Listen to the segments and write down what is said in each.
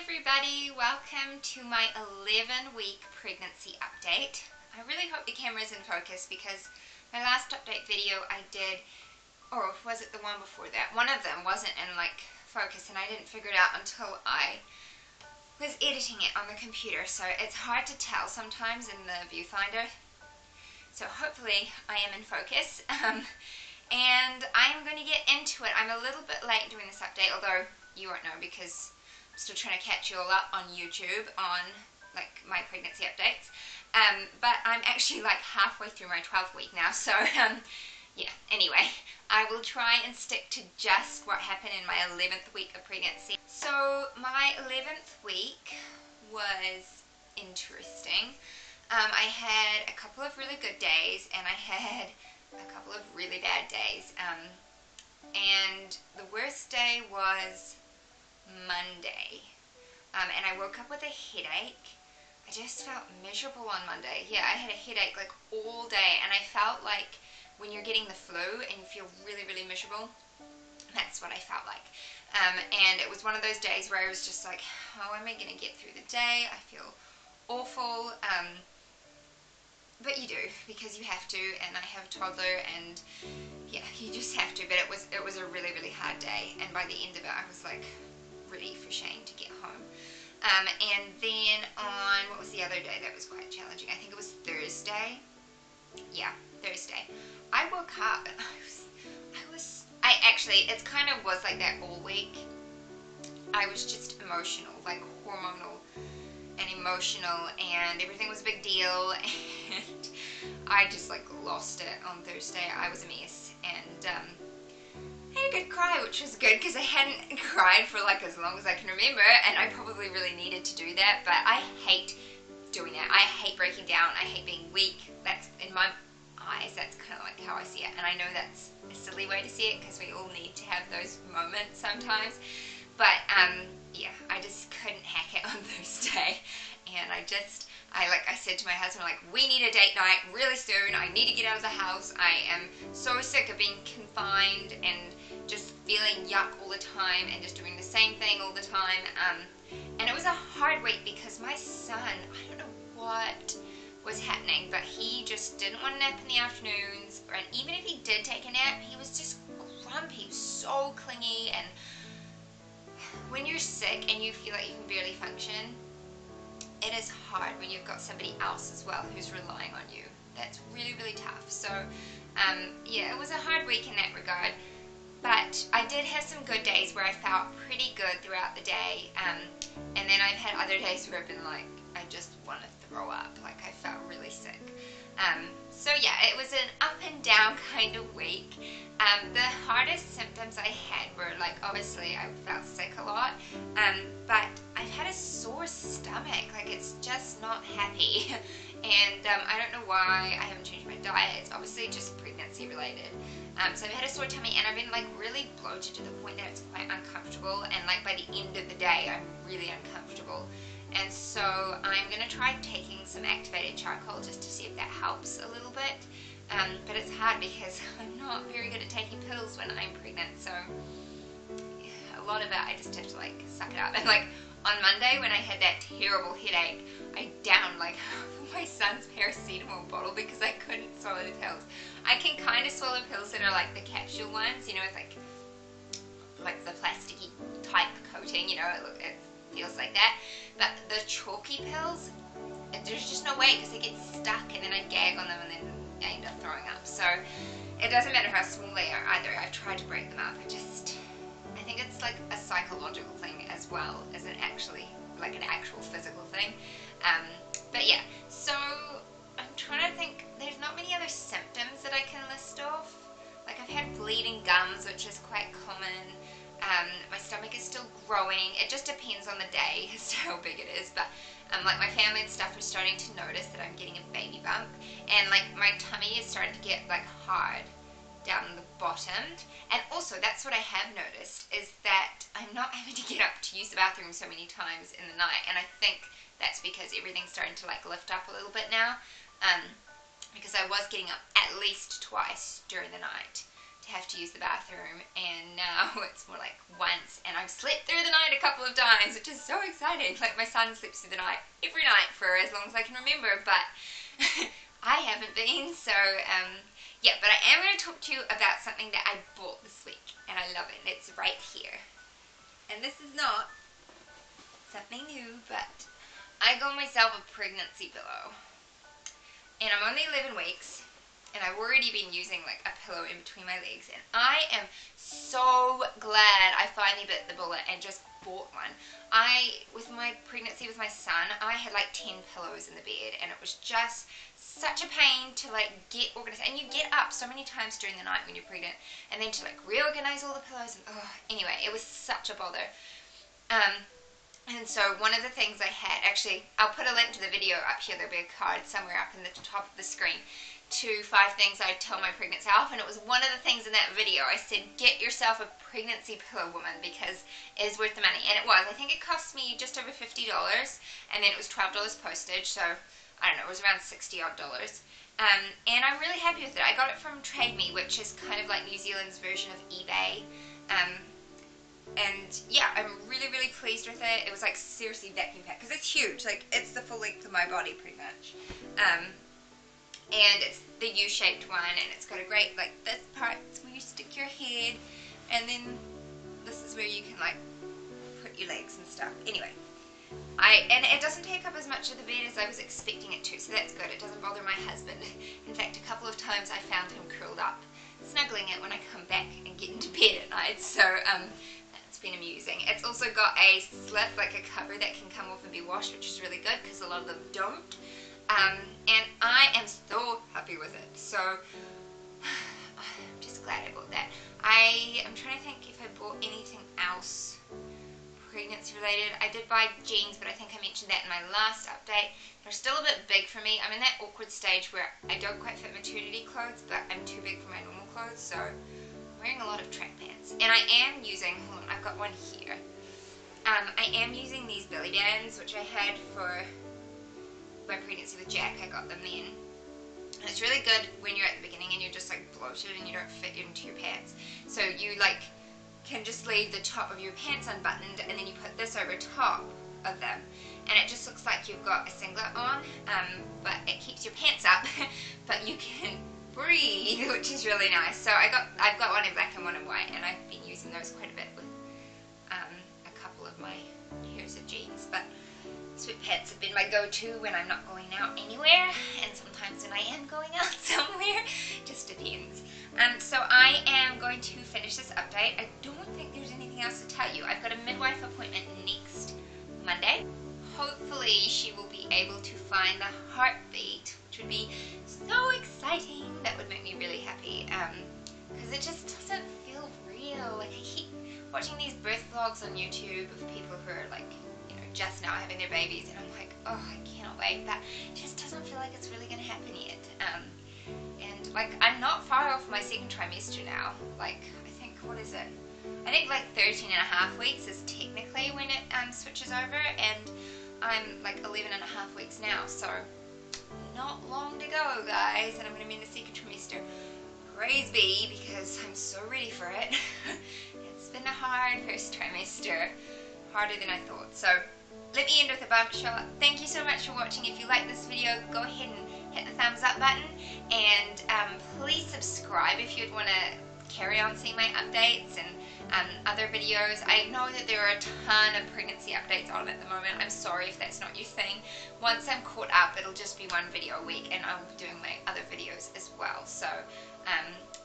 everybody, welcome to my 11-week pregnancy update. I really hope the camera is in focus because my last update video I did, or was it the one before that? One of them wasn't in focus and I didn't figure it out until I was editing it on the computer, so it's hard to tell sometimes in the viewfinder. So hopefully I am in focus and I'm going to get into it. I'm a little bit late doing this update, although you won't know because I'm still trying to catch you all up on YouTube on my pregnancy updates. But I'm actually halfway through my 12th week now, so yeah, anyway, I will try and stick to just what happened in my 11th week of pregnancy. So my 11th week was interesting. I had a couple of really good days and I had a couple of really bad days. And the worst day was Monday, and I woke up with a headache. I just felt miserable on Monday. Yeah, I had a headache all day, and I felt like when you're getting the flu and you feel really, really miserable, that's what I felt like. And it was one of those days where I was just like, how am I going to get through the day? I feel awful. But you do, because you have to, and I have a toddler, and yeah, you just have to. But it was a really, really hard day, and by the end of it, I was ready for Shane to get home. And then on, what was the other day that was quite challenging? I think it was Thursday. Yeah, Thursday. I woke up and it kind of was like that all week. I was just emotional, hormonal and emotional, and everything was a big deal, and I just lost it on Thursday. I was a mess, and I had a good cry, which was good because I hadn't cried for as long as I can remember, and I probably really needed to do that. But I hate doing that. I hate breaking down. I hate being weak. That's, in my eyes, that's kind of how I see it, and I know that's a silly way to see it because we all need to have those moments sometimes. But yeah, I just couldn't hack it on Thursday, and I said to my husband, we need a date night really soon. I need to get out of the house. I am so sick of being confined and just feeling yuck all the time and just doing the same thing all the time. And it was a hard week because my son, I don't know what was happening, but he just didn't want a nap in the afternoons, and even if he did take a nap, he was just grumpy. He was so clingy, and when you're sick and you feel like you can barely function, it is hard when you've got somebody else as well who's relying on you. That's really, really tough. So yeah, it was a hard week in that regard, but I did have some good days where I felt pretty good throughout the day, and then I've had other days where I've been I just want to throw up, I felt really sick. So yeah, it was an up and down kind of week. The hardest symptoms I had were obviously I felt sick a lot, but I've had a sore stomach, it's just not happy. And I don't know why I haven't changed my diet. It's obviously just pregnancy related. So I've had a sore tummy, and I've been really bloated to the point that it's quite uncomfortable, and by the end of the day I'm really uncomfortable. And so I'm going to try taking some activated charcoal just to see if that helps a little bit. But it's hard because I'm not very good at taking pills when I'm pregnant, so a lot of it I just have to suck it up. And on Monday when I had that terrible headache, I downed my son's paracetamol bottle because I couldn't swallow the pills. I can kind of swallow pills that are the capsule ones, with the plasticky type coating, it feels like that. But the chalky pills, there's just no way because they get stuck, and then I gag on them, and then I end up throwing up. So it doesn't matter how small they are either. I've tried to break them up. I think it's a psychological thing as well as an actual physical thing. But yeah, so I'm trying to think. There's not many other symptoms that I can list off. I've had bleeding gums, which is quite common. My stomach is still growing. It just depends on the day as to how big it is, but my family and stuff are starting to notice that I'm getting a baby bump, and my tummy is starting to get hard down the bottom. And also, that's what I have noticed, is that I'm not having to get up to use the bathroom so many times in the night, and I think that's because everything's starting to lift up a little bit now, because I was getting up at least twice during the night to have to use the bathroom, and now it's more like once, and I've slept through the night a couple of times, which is so exciting. Like, my son sleeps through the night every night for as long as I can remember, but I haven't been, so yeah, but I am going to talk to you about something that I bought this week, and I love it. It's right here. And this is not something new, but I got myself a pregnancy pillow. And I'm only 11 weeks, and I've already been using like a pillow in between my legs, and I am so glad I finally bit the bullet and just bought one. With my pregnancy with my son, I had like 10 pillows in the bed, and it was just such a pain to like get organized, and you get up so many times during the night when you're pregnant, and then to like reorganize all the pillows, and anyway, it was such a bother. And so one of the things I had, actually, I'll put a link to the video up here, there'll be a card somewhere up in the top of the screen, to 5 things I'd tell my pregnant self, and it was one of the things in that video. I said, get yourself a pregnancy pillow, woman, because it is worth the money, and it was. I think it cost me just over $50, and then it was $12 postage, so I don't know, it was around $60 odd. And I'm really happy with it. I got it from Trade Me, which is kind of like New Zealand's version of eBay. And yeah, I'm really, really pleased with it. It was like seriously vacuum packed, because it's huge. Like, it's the full length of my body pretty much. And it's the U-shaped one, and it's got a great, like, this part's where you stick your head, and then this is where you can like put your legs and stuff. Anyway. And it doesn't take up as much of the bed as I was expecting it to, so that's good. It doesn't bother my husband. In fact, a couple of times I found him curled up, snuggling it when I come back and get into bed at night, so that's been amusing. It's also got a slip, like a cover that can come off and be washed, which is really good because a lot of them don't. And I am so happy with it, so I'm just glad I bought that. I'm trying to think if I bought anything else pregnancy related. I did buy jeans, but I think I mentioned that in my last update. They're still a bit big for me. I'm in that awkward stage where I don't quite fit maternity clothes, but I'm too big for my normal clothes, so I'm wearing a lot of track pants. And I am using, hold on, I've got one here. I am using these belly bands, which I had for my pregnancy with Jack. I got them then. And it's really good when you're at the beginning and you're just like bloated and you don't fit into your pants. So you like can just leave the top of your pants unbuttoned, and then you put this over top of them, and it just looks like you've got a singlet on, but it keeps your pants up, but you can breathe, which is really nice. So I've got one in black and one in white, and I've been using those quite a bit with a couple of my pairs of jeans, but sweatpants have been my go-to when I'm not going out anywhere, and sometimes when I am going out somewhere, just depends. So I am going to finish this update. I don't think there's anything else to tell you. I've got a midwife appointment next Monday. Hopefully she will be able to find the heartbeat, which would be so exciting. That would make me really happy, because it just doesn't feel real. Like, I keep watching these birth vlogs on YouTube of people who are like, you know, just now having their babies, and I'm like, oh, I cannot wait. But it just doesn't feel like it's really going to happen yet. And like, I'm not far off my second trimester now. Like, I think, what is it? I think like 13 and a half weeks is technically when it switches over, and I'm like 11 and a half weeks now, so not long to go, guys, and I'm going to be in the second trimester. Praise be, because I'm so ready for it. It's been a hard first trimester, harder than I thought. So let me end with a bump shot. Thank you so much for watching. If you like this video, go ahead and hit the thumbs up button, and please subscribe if you'd want to carry on seeing my updates and other videos. I know that there are a ton of pregnancy updates on at the moment. I'm sorry if that's not your thing. Once I'm caught up, it'll just be one video a week, and I'll be doing my other videos as well. So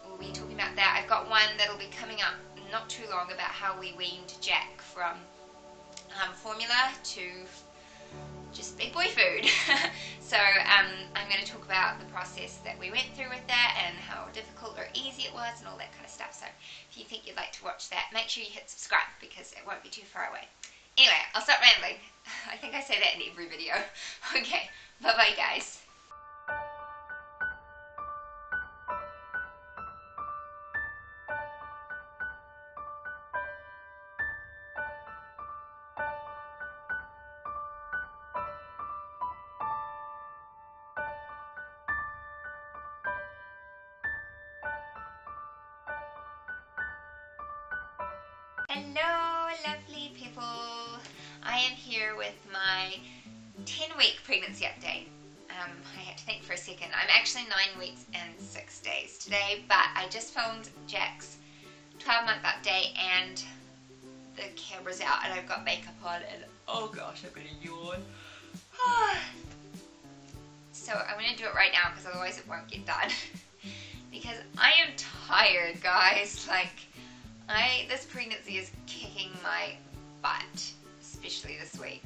we'll be talking about that. I've got one that'll be coming up not too long about how we weaned Jack from formula to just big boy food. So I'm going to talk about the process that we went through with that, and how difficult or easy it was, and all that kind of stuff. So if you think you'd like to watch that, make sure you hit subscribe, because it won't be too far away. Anyway, I'll stop rambling. I think I say that in every video. Okay, bye bye guys. Hello, lovely people. I am here with my 10-week pregnancy update. I had to think for a second. I'm actually 9 weeks and 6 days today, but I just filmed Jack's 12-month update and the camera's out and I've got makeup on and oh gosh, I'm gonna yawn. So I'm gonna do it right now because otherwise it won't get done. Because I am tired, guys. Like, this pregnancy is kicking my butt, especially this week.